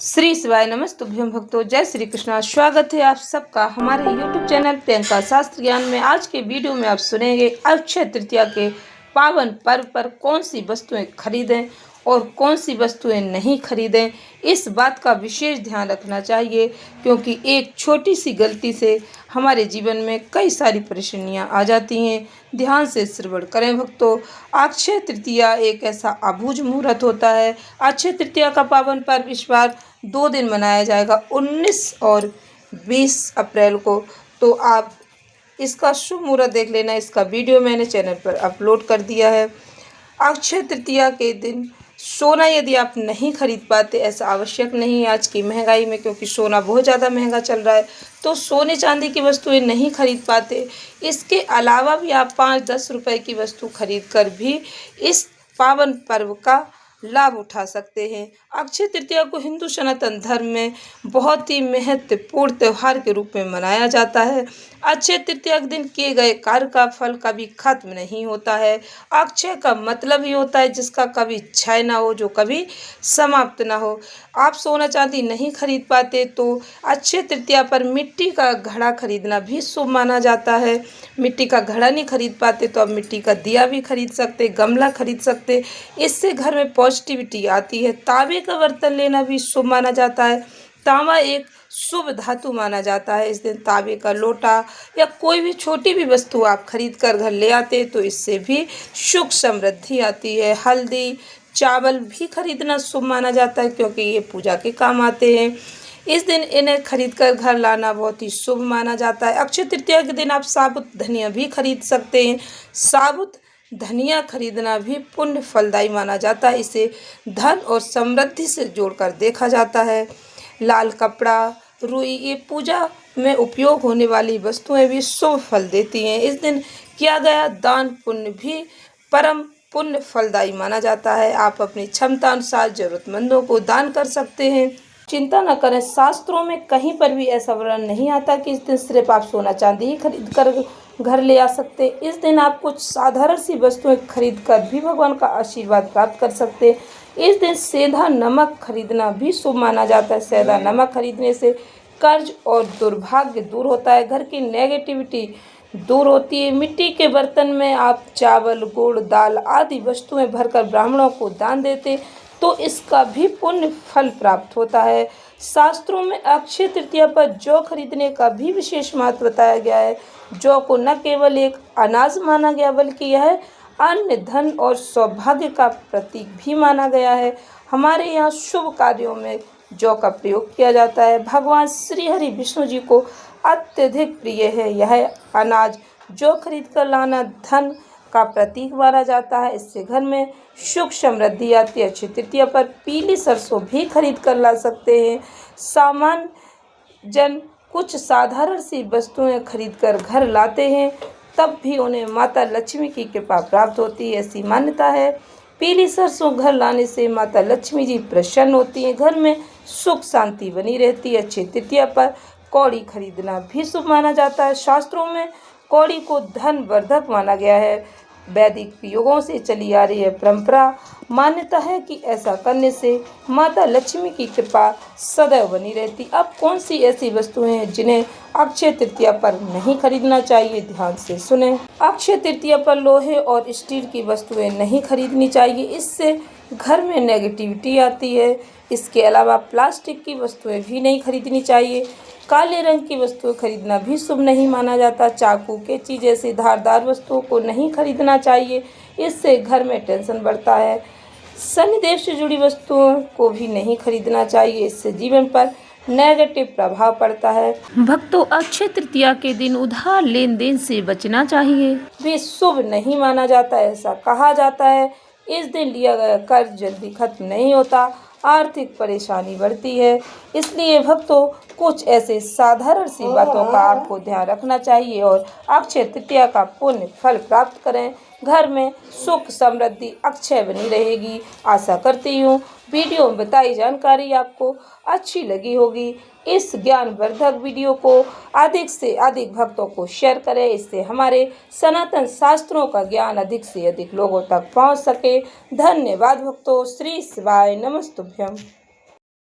श्री शिवाय नमस्तुभ्यं भक्तों, जय श्री कृष्णा। स्वागत है आप सबका हमारे YouTube चैनल प्रियंका शास्त्र ज्ञान में। आज के वीडियो में आप सुनेंगे अक्षय तृतीया के पावन पर्व पर कौन सी वस्तुएं खरीदें और कौन सी वस्तुएं नहीं खरीदें। इस बात का विशेष ध्यान रखना चाहिए क्योंकि एक छोटी सी गलती से हमारे जीवन में कई सारी परेशानियां आ जाती हैं। ध्यान से श्रवण करें भक्तों। अक्षय तृतीया एक ऐसा अबूझ मुहूर्त होता है। अक्षय तृतीया का पावन पर्व इस बार 2 दिन मनाया जाएगा, 19 और 20 अप्रैल को। तो आप इसका शुभ मुहूर्त देख लेना। इसका वीडियो मैंने चैनल पर अपलोड कर दिया है। अक्षय तृतीया के दिन सोना यदि आप नहीं खरीद पाते, ऐसा आवश्यक नहीं है आज की महंगाई में, क्योंकि सोना बहुत ज़्यादा महंगा चल रहा है, तो सोने चांदी की वस्तुएं नहीं खरीद पाते। इसके अलावा भी आप 5-10 रुपए की वस्तु खरीद कर भी इस पावन पर्व का लाभ उठा सकते हैं। अक्षय तृतीया को हिंदू सनातन धर्म में बहुत ही महत्वपूर्ण त्यौहार के रूप में मनाया जाता है। अक्षय तृतीया के दिन किए गए कार्य का फल कभी खत्म नहीं होता है। अक्षय का मतलब ही होता है जिसका कभी क्षय ना हो, जो कभी समाप्त ना हो। आप सोना चांदी नहीं खरीद पाते तो अक्षय तृतीया पर मिट्टी का घड़ा खरीदना भी शुभ माना जाता है। मिट्टी का घड़ा नहीं खरीद पाते तो आप मिट्टी का दिया भी खरीद सकते, गमला खरीद सकते। इससे घर में पॉजिटिविटी आती है। तांबे का बर्तन लेना भी शुभ माना जाता है। तांबा एक शुभ धातु माना जाता है। इस दिन तांबे का लोटा या कोई भी छोटी भी वस्तु आप खरीद कर घर ले आते तो इससे भी सुख समृद्धि आती है। हल्दी चावल भी खरीदना शुभ माना जाता है क्योंकि ये पूजा के काम आते हैं। इस दिन इन्हें खरीद कर घर लाना बहुत ही शुभ माना जाता है। अक्षय तृतीया के दिन आप साबुत धनिया भी खरीद सकते हैं। साबुत धनिया खरीदना भी पुण्य फलदायी माना जाता है। इसे धन और समृद्धि से जोड़कर देखा जाता है। लाल कपड़ा, रुई, ये पूजा में उपयोग होने वाली वस्तुएं भी शुभ फल देती हैं। इस दिन किया गया दान पुण्य भी परम पुण्य फलदायी माना जाता है। आप अपनी क्षमता अनुसार जरूरतमंदों को दान कर सकते हैं। चिंता न करें, शास्त्रों में कहीं पर भी ऐसा वर्णन नहीं आता कि इस दिन सिर्फ आप सोना चांदी ही खरीद कर घर ले आ सकते। इस दिन आप कुछ साधारण सी वस्तुएं खरीद कर भी भगवान का आशीर्वाद प्राप्त कर सकते। इस दिन सेंधा नमक खरीदना भी शुभ माना जाता है। सेंधा नमक खरीदने से कर्ज और दुर्भाग्य दूर होता है, घर की नेगेटिविटी दूर होती है। मिट्टी के बर्तन में आप चावल, गुड़, दाल आदि वस्तुएं भरकर ब्राह्मणों को दान देते तो इसका भी पुण्य फल प्राप्त होता है। शास्त्रों में अक्षय तृतीया पर जौ खरीदने का भी विशेष महत्व बताया गया है। जौ को न केवल एक अनाज माना गया बल्कि यह अन्य धन और सौभाग्य का प्रतीक भी माना गया है। हमारे यहाँ शुभ कार्यों में जौ का प्रयोग किया जाता है। भगवान श्री हरि विष्णु जी को अत्यधिक प्रिय है यह अनाज। जौ खरीद कर लाना धन का प्रतीक माना जाता है। इससे घर में सुख समृद्धि आती है। अक्षय तृतीया पर पीली सरसों भी खरीद कर ला सकते हैं। सामान्य जन कुछ साधारण सी वस्तुएं खरीद कर घर लाते हैं तब भी उन्हें माता लक्ष्मी की कृपा प्राप्त होती है, ऐसी मान्यता है। पीली सरसों घर लाने से माता लक्ष्मी जी प्रसन्न होती हैं, घर में सुख शांति बनी रहती है। अक्षय तृतीया पर कौड़ी खरीदना भी शुभ माना जाता है। शास्त्रों में कौड़ी को धन वर्धक माना गया है। वैदिक युगों से चली आ रही है परंपरा मान्यता है कि ऐसा करने से माता लक्ष्मी की कृपा सदैव बनी रहती। अब कौन सी ऐसी वस्तुएं हैं जिन्हें अक्षय तृतीया पर नहीं खरीदना चाहिए, ध्यान से सुने। अक्षय तृतीया पर लोहे और स्टील की वस्तुएं नहीं खरीदनी चाहिए, इससे घर में नेगेटिविटी आती है। इसके अलावा प्लास्टिक की वस्तुएं भी नहीं खरीदनी चाहिए। काले रंग की वस्तुएं खरीदना भी शुभ नहीं माना जाता। चाकू, कैंची जैसी धारदार वस्तुओं को नहीं खरीदना चाहिए, इससे घर में टेंशन बढ़ता है। शनिदेव से जुड़ी वस्तुओं को भी नहीं खरीदना चाहिए, इससे जीवन पर नेगेटिव प्रभाव पड़ता है। भक्तों, अक्षय तृतीया के दिन उधार लेन देन से बचना चाहिए, भी शुभ नहीं माना जाता। ऐसा कहा जाता है इस दिन लिया गया कर्ज जल्दी खत्म नहीं होता, आर्थिक परेशानी बढ़ती है। इसलिए भक्तों, कुछ ऐसे साधारण सी बातों का आपको ध्यान रखना चाहिए और अक्षय तृतीया का पुण्य फल प्राप्त करें। घर में सुख समृद्धि अक्षय बनी रहेगी। आशा करती हूँ वीडियो में बताई जानकारी आपको अच्छी लगी होगी। इस ज्ञानवर्धक वीडियो को अधिक से अधिक भक्तों को शेयर करें, इससे हमारे सनातन शास्त्रों का ज्ञान अधिक से अधिक लोगों तक पहुंच सके। धन्यवाद भक्तों। श्री शिवाय नमस्तुभ्यं।